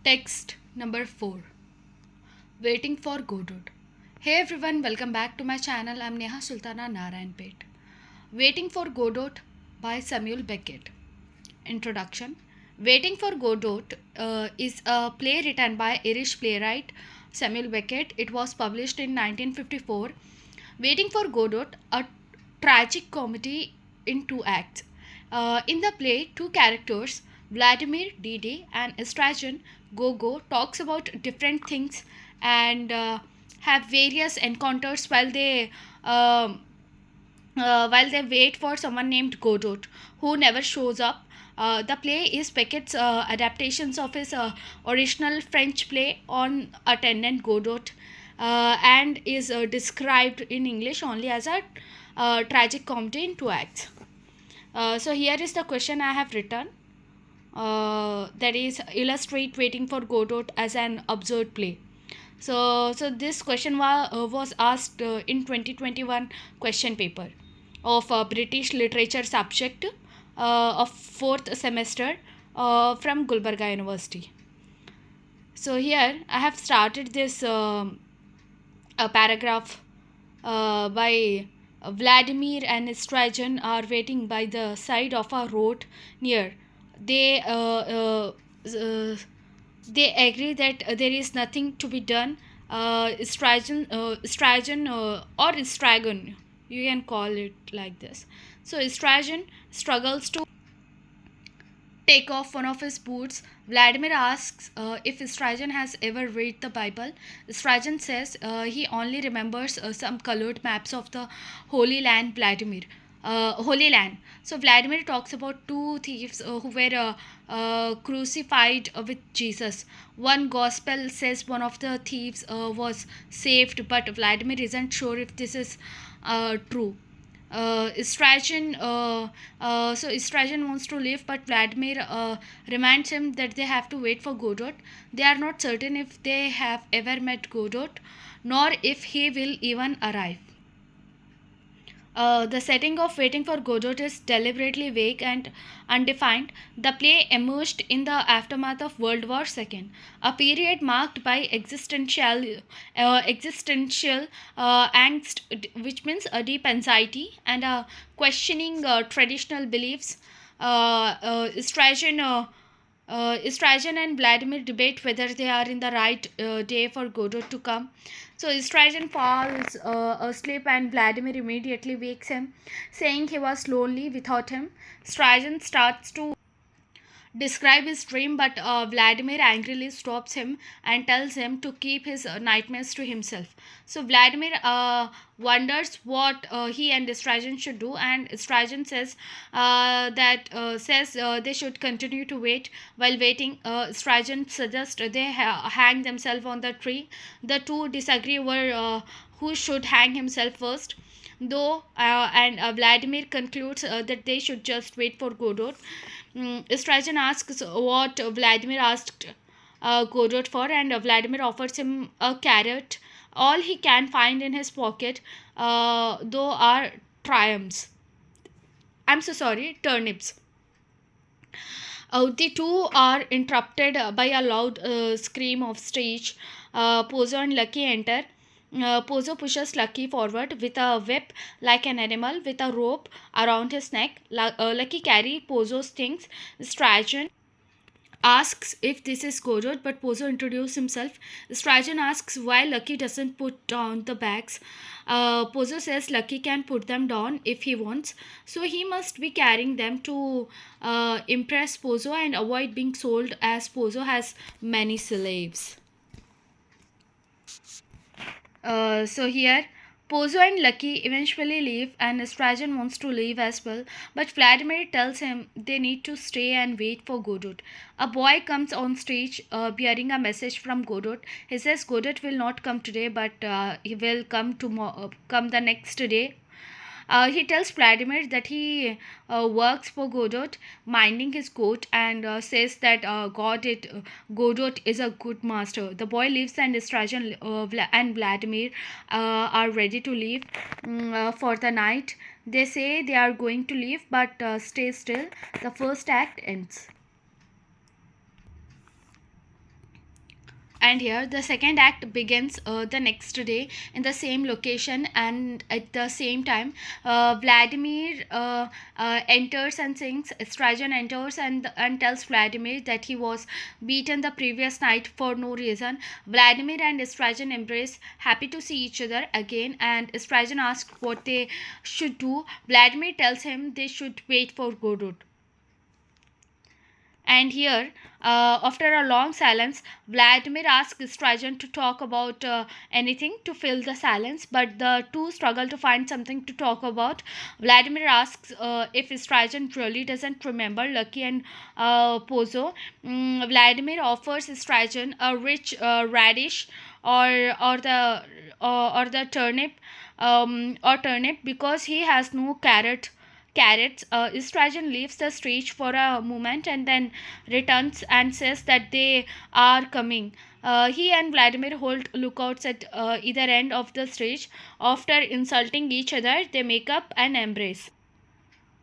Text number 4. Waiting for Godot. Hey everyone, welcome back to my channel. I'm Neha Sultana Narayanpet. Waiting for Godot by Samuel Beckett. Introduction. Waiting for Godot is a play written by Irish playwright Samuel Beckett. It was published in 1954. Waiting for Godot, a tragic comedy in 2 acts. In the play, two characters, Vladimir Dede and Estragon Gogo, talks about different things and have various encounters while they wait for someone named Godot, who never shows up. The play is Beckett's adaptations of his original French play on attendant Godot, and is described in English only as a tragic comedy in 2 acts. So here is the question I have written. That is, illustrate Waiting for Godot as an absurd play. So this question was asked in 2021 question paper of British literature subject of 4th semester from Gulbarga University. So here I have started this a paragraph by Vladimir and Estragon are waiting by the side of a road near. They they agree that there is nothing to be done. Estragon or Estragon, you can call it like this. So Estragon struggles to take off one of his boots. Vladimir asks if Estragon has ever read the Bible. Estragon says he only remembers some colored maps of the Holy Land. Holy Land. So Vladimir talks about two thieves who were crucified with Jesus. One gospel says one of the thieves was saved, but Vladimir isn't sure if this is true. Estragon wants to leave, but Vladimir reminds him that they have to wait for Godot. They are not certain if they have ever met Godot, nor if he will even arrive. The setting of Waiting for Godot is deliberately vague and undefined. The play emerged in the aftermath of World War II, a period marked by existential angst, which means a deep anxiety and questioning traditional beliefs. Estragon and Vladimir debate whether they are in the right day for Godot to come. So Estragon falls asleep and Vladimir immediately wakes him, saying he was lonely without him. Estragon starts to describe his dream, but Vladimir angrily stops him and tells him to keep his nightmares to himself. So Vladimir wonders what he and Estragon should do, and Estragon says they should continue to wait. While waiting, Estragon suggests they hang themselves on the tree. The two disagree over who should hang himself first, though, and Vladimir concludes that they should just wait for Godot. Estragon asks what Vladimir asked Godot for, and Vladimir offers him a carrot. All he can find in his pocket, though, are triumphs. I'm so sorry, turnips. The two are interrupted by a loud scream of stage. Pozo and Lucky enter. Pozo pushes Lucky forward with a whip like an animal with a rope around his neck. Lucky carries Pozo's things. Estragon asks if this is Godot, but Pozo introduces himself. Estragon asks why Lucky doesn't put down the bags. Pozo says Lucky can put them down if he wants, so he must be carrying them to impress Pozo and avoid being sold, as Pozo has many slaves. So here, Pozo and Lucky eventually leave, and Estragon wants to leave as well, but Vladimir tells him they need to stay and wait for Godot. A boy comes on stage bearing a message from Godot. He says Godot will not come today, but he will come come the next day. He tells Vladimir that he works for Godot, minding his goat, and says that Godot is a good master. The boy leaves, and Estragon and Vladimir are ready to leave for the night. They say they are going to leave, but stay still. The first act ends. And here the second act begins the next day in the same location and at the same time. Vladimir enters and sings. Strajan enters and tells Vladimir that he was beaten the previous night for no reason. Vladimir and Strajan embrace, happy to see each other again, and Strajan asks what they should do. Vladimir tells him they should wait for Godot. And here, after a long silence, Vladimir asks Trajan to talk about anything to fill the silence, but the two struggle to find something to talk about. Vladimir asks if Trajan really doesn't remember Lucky and Pozo. Vladimir offers Trajan a rich radish or the turnip because he has no carrots. Trajan leaves the stage for a moment and then returns and says that they are coming. He and Vladimir hold lookouts at either end of the stage. After insulting each other, they make up and embrace.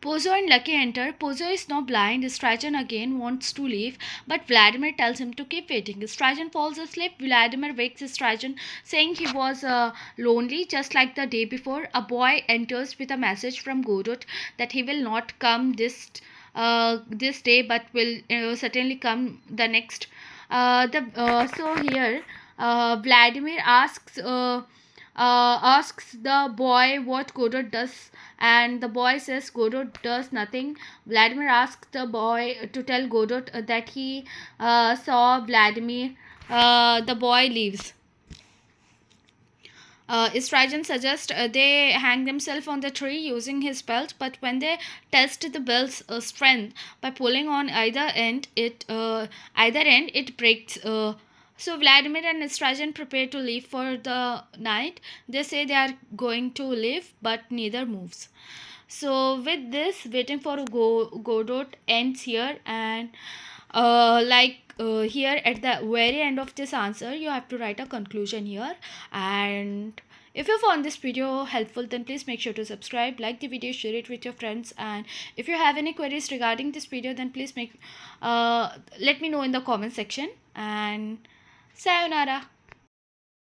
Pozo and Lucky enter. Pozo is now blind. Strajan again wants to leave, but Vladimir tells him to keep waiting. Strajan falls asleep. Vladimir wakes Strajan, saying he was lonely, just like the day before. A boy enters with a message from Godot that he will not come this day, but will certainly come the next. The So here, Vladimir asks the boy what Godot does, and the boy says Godot does nothing. Vladimir asks the boy to tell Godot that he saw Vladimir. The boy leaves. Strajan suggests they hang themselves on the tree using his belt, but when they test the belt's strength by pulling on either end, it breaks. So Vladimir and Strajan prepare to leave for the night. They say they are going to leave, but neither moves. So with this, waiting for Godot ends here, and here at the very end of this answer, you have to write a conclusion here. And if you found this video helpful, then please make sure to subscribe, like the video, share it with your friends, and if you have any queries regarding this video, then please let me know in the comment section. And sayonara.